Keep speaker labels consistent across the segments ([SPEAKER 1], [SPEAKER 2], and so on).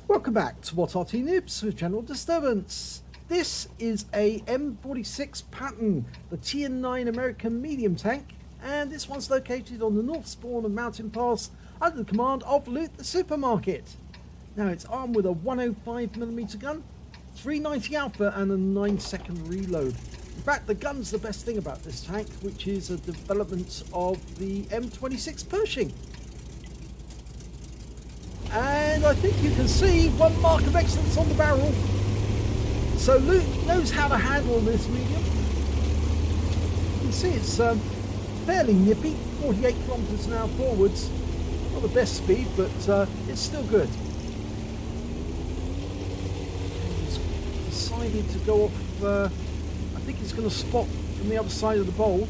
[SPEAKER 1] Welcome back to What Arty Noobs with General Disturbance. This is a M46 Patton, the Tier 9 American medium tank, and this one's located on the north spawn of Mountain Pass under the command of Loot the Supermarket. Now it's armed with a 105mm gun, 390 alpha and a 9-second reload. In fact, the gun's the best thing about this tank, which is a development of the M26 Pershing. And I think you can see one mark of excellence on the barrel. So Luke knows how to handle this medium. You can see it's fairly nippy, 48 kilometers an hour forwards. Not the best speed, but it's still good. He's decided to go off, I think he's going to spot from the other side of the bowl.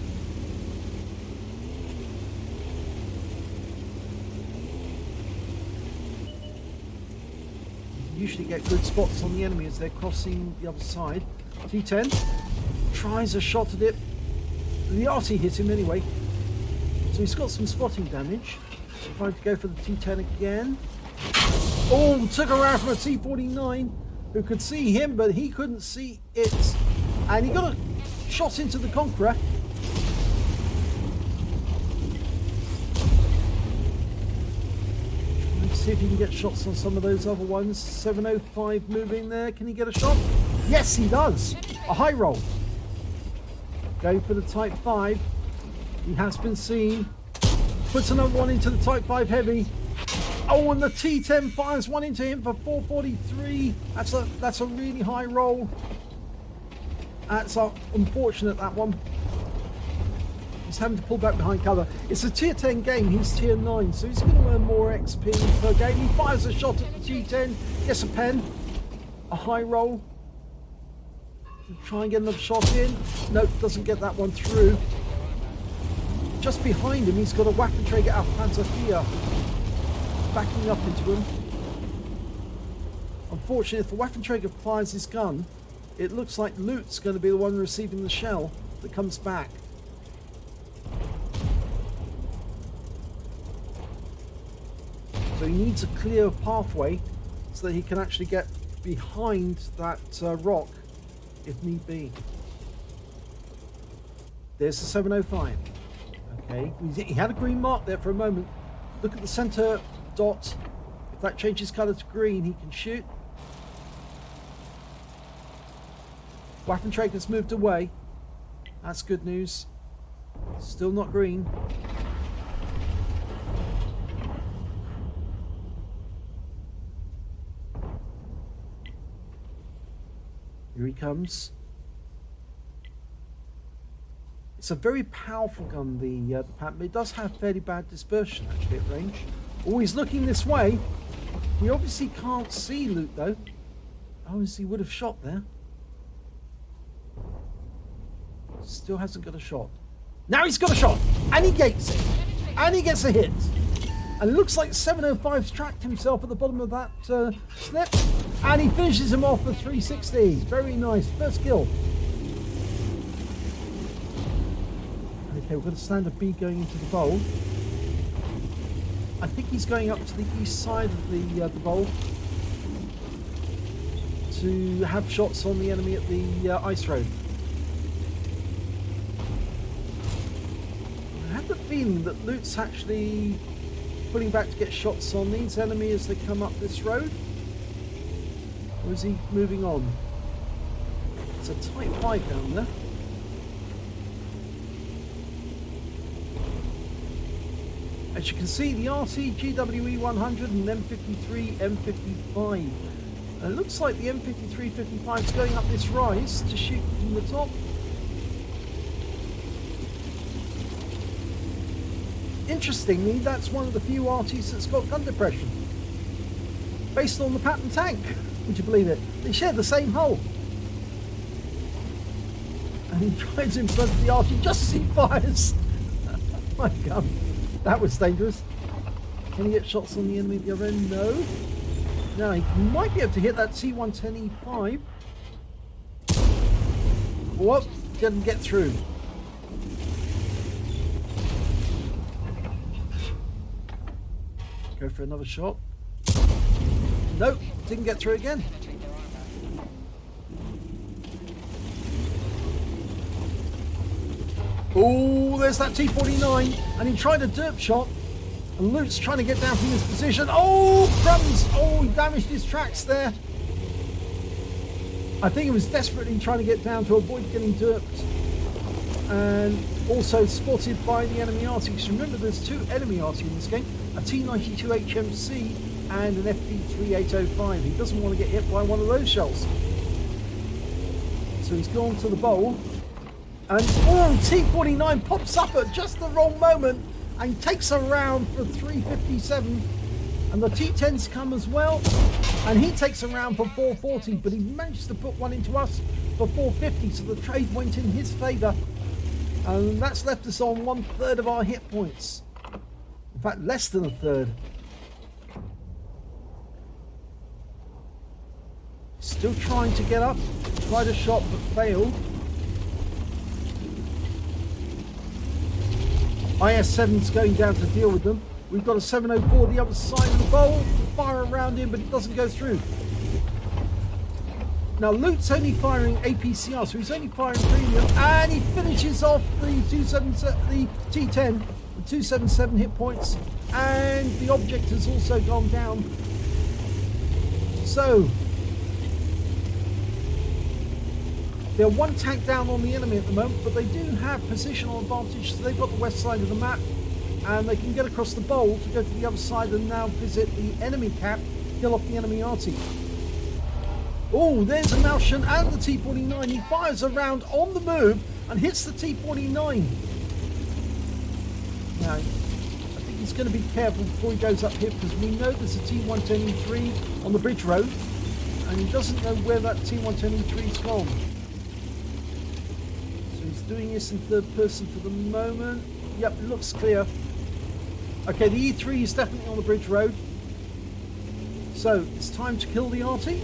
[SPEAKER 1] Usually get good spots on the enemy as they're crossing the other side. T10 tries a shot at it. The Arty hit him anyway, so he's got some spotting damage. Trying to go for the T10 again. Oh, took her out from a T49 who could see him, but he couldn't see it, and he got a shot into the Conqueror. See if he can get shots on some of those other ones. 705 moving there. Can he get a shot? Yes, he does. A high roll. Going for the Type 5. He has been seen. Puts another one into the Type 5 heavy. Oh, and the T10 fires one into him for 443. That's a really high roll. That's unfortunate, that one. He's having to pull back behind cover. It's a tier 10 game, he's tier 9, so he's going to earn more XP per game. He fires a shot at the T10, gets a pen, a high roll. Try and get another shot in. Nope, doesn't get that one through. Just behind him, he's got a Waffenträger Panzer backing up into him. Unfortunately, if the Waffenträger fires his gun, it looks like Loot's going to be the one receiving the shell that comes back. So he needs a clear pathway so that he can actually get behind that rock if need be. There's the 705. Okay, he had a green mark there for a moment. Look at the center dot. If that changes colour to green, he can shoot. Waffenträger's moved away. That's good news. Still not green. Here he comes. It's a very powerful gun, the Patton, but it does have fairly bad dispersion actually at range. Oh, he's looking this way. We obviously can't see Loot though. Obviously he would have shot there. Still hasn't got a shot. Now he's got a shot! And he gets it! And he gets a hit! And it looks like 705's tracked himself at the bottom of that slip. And he finishes him off for 360. Very nice. First kill. Okay, we've got a standard B going into the bowl. I think he's going up to the east side of the bowl to have shots on the enemy at the ice road. I have the feeling that Loot's actually pulling back to get shots on these enemy as they come up this road. Or is he moving on? It's a Type 5 down there. As you can see, the Arty, GWE 100 and M53, M55. And it looks like the M53, 55 is going up this rise to shoot from the top. Interestingly, that's one of the few Artys that's got gun depression. Based on the Patton tank, would you believe it? They share the same hull. And he drives in front of the Arty just as he fires. My God, that was dangerous. Can he get shots on the enemy at the other end? No. Now he might be able to hit that C110E5. Whoop, didn't get through. Go for another shot. Nope, didn't get through again. Oh, there's that T-49, and he tried a derp shot, and Luke's trying to get down from his position. Oh, crumbs! Oh, he damaged his tracks there. I think he was desperately trying to get down to avoid getting derped, and also spotted by the enemy Arty. So remember, there's two enemy Arty in this game, a T-92 HMC and an FP3805. He doesn't want to get hit by one of those shells. So he's gone to the bowl. And oh, T-49 pops up at just the wrong moment and takes a round for 357. And the T-10s come as well. And he takes a round for 440, but he managed to put one into us for 450. So the trade went in his favour. And that's left us on 1/3 of our hit points. In fact, less than a third. Still trying to get up. Tried a shot but failed. IS-7's going down to deal with them. We've got a 704 the other side of the bowl. Fire around him, but it doesn't go through. Now Luke's only firing APCR, so he's only firing premium, and he finishes off the T10 with 277 hit points, and the object has also gone down. So they're one tank down on the enemy at the moment, but they do have positional advantage, so they've got the west side of the map, and they can get across the bowl to go to the other side and now visit the enemy cap, kill off the enemy Arty. Oh, there's a Martian and the T-49. He fires a round on the move and hits the T-49. Now, I think he's going to be careful before he goes up here, because we know there's a T-110E3 on the bridge road, and he doesn't know where that T-110E3's gone. So he's doing this in third person for the moment. Yep, it looks clear. Okay, the E3 is definitely on the bridge road. So it's time to kill the Arty.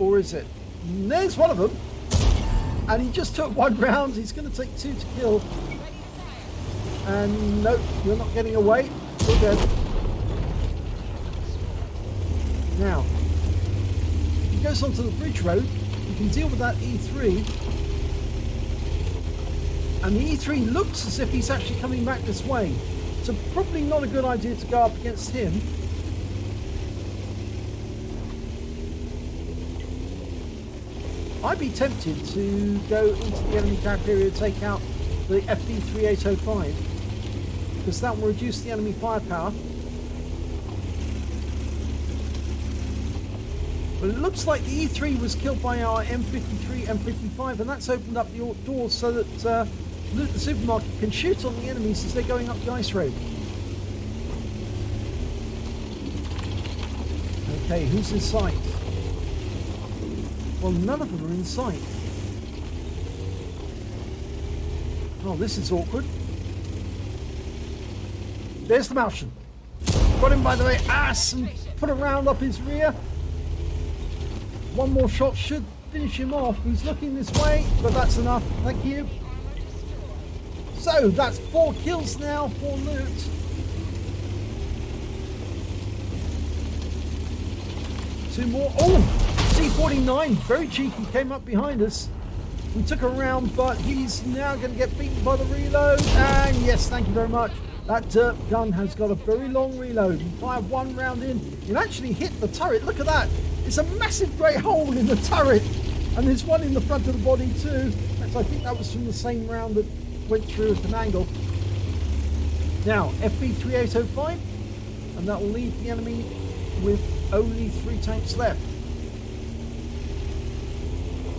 [SPEAKER 1] Or is it? There's one of them. And he just took one round. He's going to take two to kill. And no, you're not getting away. You're dead. Now, if he goes onto the bridge road, you can deal with that E3. And the E3 looks as if he's actually coming back this way. So probably not a good idea to go up against him. I'd be tempted to go into the enemy cap area to take out the FP3805, because that will reduce the enemy firepower. But it looks like the E3 was killed by our M53, M55, and that's opened up the doors so that Luke the Supermarket can shoot on the enemies as they're going up the ice road. Okay, who's in sight? Well, none of them are in sight. Oh, this is awkward. There's the Martian. Got him by the way, ass, and put a round up his rear. One more shot should finish him off. He's looking this way, but that's enough. Thank you. So that's 4 kills now for Loot. Two more. Oh! T-49, very cheeky, came up behind us. We took a round, but he's now going to get beaten by the reload. And yes, thank you very much. That derp gun has got a very long reload. You fire one round in, it actually hit the turret. Look at that. It's a massive grey hole in the turret. And there's one in the front of the body too. I think that was from the same round that went through at an angle. Now, FP3805. And that will leave the enemy with only 3 tanks left.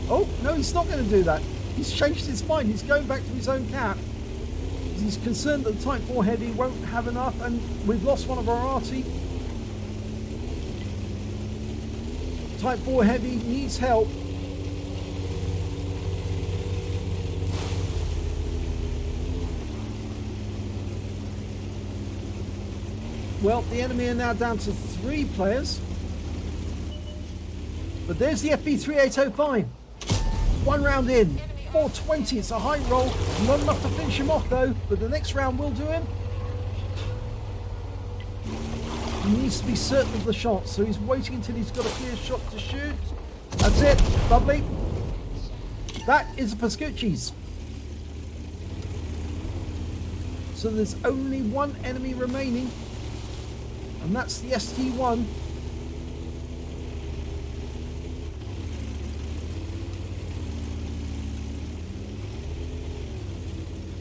[SPEAKER 1] Oh, no, he's not going to do that. He's changed his mind. He's going back to his own cap. He's concerned that the Type 4 Heavy won't have enough, and we've lost one of our Arty. Type 4 Heavy needs help. Well, the enemy are now down to 3 players. But there's the FP3805. 1 round in, 420, it's a high roll, not enough to finish him off though, but the next round will do him. He needs to be certain of the shot, so he's waiting until he's got a clear shot to shoot. That's it. Lovely. That is a Pascucci's. So there's only one enemy remaining, and that's the ST1.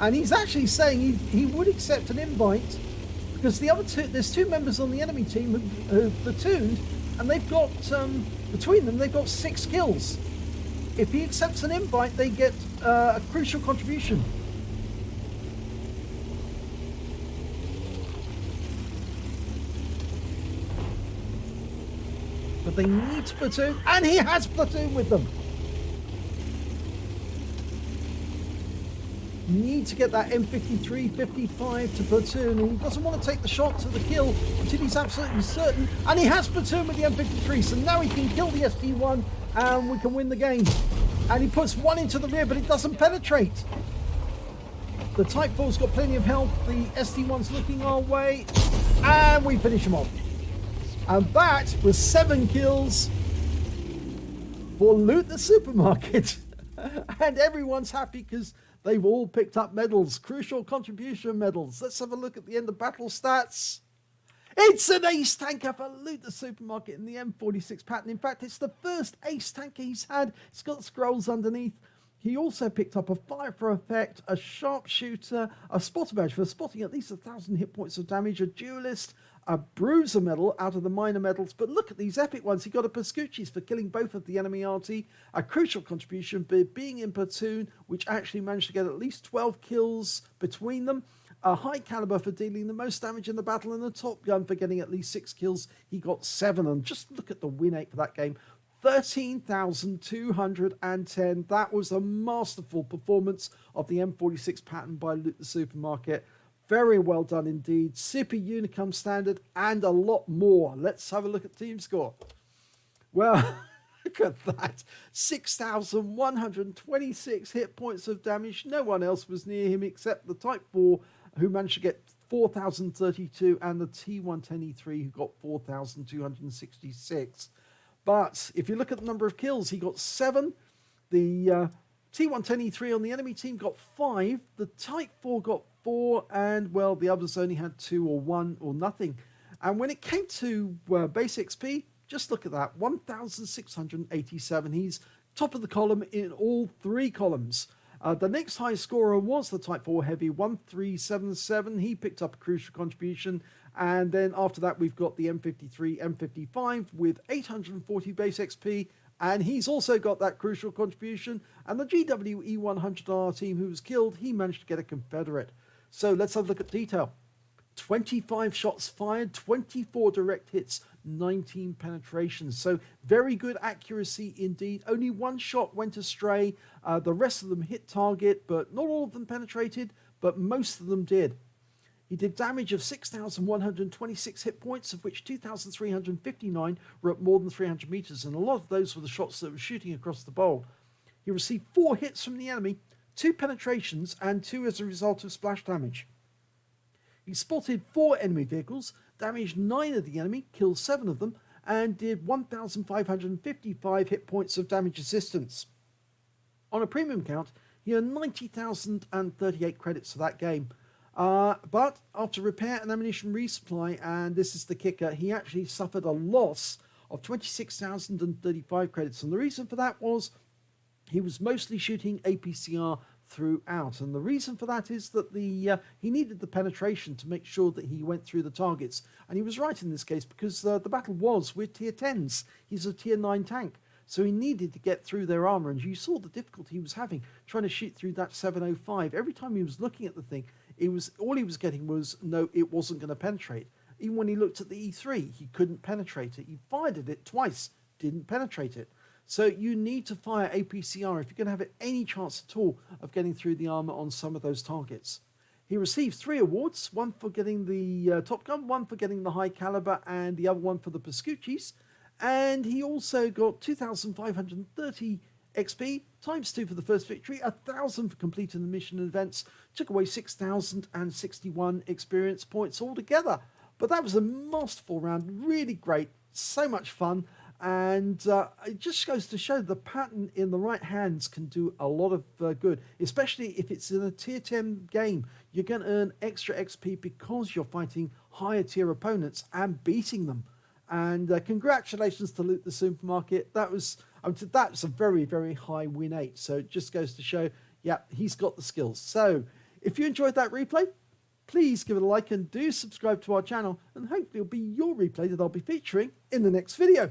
[SPEAKER 1] And he's actually saying he would accept an invite, because the other two, there's two members on the enemy team who've platooned, and they've got, between them, they've got 6 kills. If he accepts an invite, they get a crucial contribution. But they need to platoon, and he has platoon with them. Need to get that M53, 55 to platoon, and he doesn't want to take the shot to the kill until he's absolutely certain, and he has platoon with the M53, so now he can kill the ST1 and we can win the game. And he puts one into the rear, but it doesn't penetrate. The Type 4's got plenty of health, the ST1's looking our way, and we finish him off. And that was 7 kills for Loot the Supermarket. And everyone's happy because they've all picked up medals, crucial contribution medals. Let's have a look at the end of battle stats. It's an ace tanker for Loot the Supermarket in the M46 Patton. In fact, it's the first ace tanker he's had. It's got scrolls underneath. He also picked up a fire for effect, a sharpshooter, a spotter badge for spotting at least 1,000 hit points of damage, a duelist, a bruiser medal out of the minor medals. But look at these epic ones. He got a Pascucci's for killing both of the enemy Arty, a crucial contribution being in platoon, which actually managed to get at least 12 kills between them, a high caliber for dealing the most damage in the battle, and a Top Gun for getting at least 6 kills. He got 7, and just look at the win rate for that game. 13,210. That was a masterful performance of the M46 Patton by Loot the Supermarket. Very well done indeed. Super Unicum standard and a lot more. Let's have a look at team score. Well, look at that. 6,126 hit points of damage. No one else was near him except the Type 4, who managed to get 4,032, and the T110E3, who got 4,266. But if you look at the number of kills, he got 7. The T110E3 on the enemy team got 5. The Type 4 got 4. And, well, the others only had 2 or 1 or nothing. And when it came to base XP, just look at that. 1,687. He's top of the column in all 3 columns. The next high scorer was the Type 4 Heavy, 1377. He picked up a crucial contribution. And then after that, we've got the M53, M55 with 840 base XP. And he's also got that crucial contribution. And the GWE100R team who was killed, he managed to get a Confederate. So let's have a look at detail. 25 shots fired, 24 direct hits, 19 penetrations. So very good accuracy indeed. Only 1 shot went astray. The rest of them hit target, but not all of them penetrated, but most of them did. He did damage of 6,126 hit points, of which 2,359 were at more than 300 meters, and a lot of those were the shots that were shooting across the bowl. He received 4 hits from the enemy, 2 penetrations, and 2 as a result of splash damage. He spotted 4 enemy vehicles, damaged 9 of the enemy, killed 7 of them, and did 1,555 hit points of damage assistance. On a premium count, he earned 90,038 credits for that game. But after repair and ammunition resupply, and this is the kicker, he actually suffered a loss of 26,035 credits. And the reason for that was he was mostly shooting APCR throughout. And the reason for that is that he needed the penetration to make sure that he went through the targets. And he was right in this case, because the battle was with tier 10s. He's a tier 9 tank. So he needed to get through their armor. And you saw the difficulty he was having trying to shoot through that 705. Every time he was looking at the thing, all he was getting was, no, it wasn't going to penetrate. Even when he looked at the E3, he couldn't penetrate it. He fired at it twice, didn't penetrate it. So you need to fire APCR if you're going to have any chance at all of getting through the armor on some of those targets. He received 3 awards, one for getting the Top Gun, one for getting the high caliber, and the other one for the Pascucci's. And he also got 2,530 XP, times 2 for the first victory, 1,000 for completing the mission and events, took away 6,061 experience points altogether. But that was a masterful round, really great, so much fun. And it just goes to show the Patton in the right hands can do a lot of good, especially if it's in a tier 10 game. You're going to earn extra XP because you're fighting higher tier opponents and beating them. And congratulations to Loot the Supermarket. That's a very, very high win 8. So it just goes to show, yeah, he's got the skills. So if you enjoyed that replay, please give it a like and do subscribe to our channel. And hopefully it'll be your replay that I'll be featuring in the next video.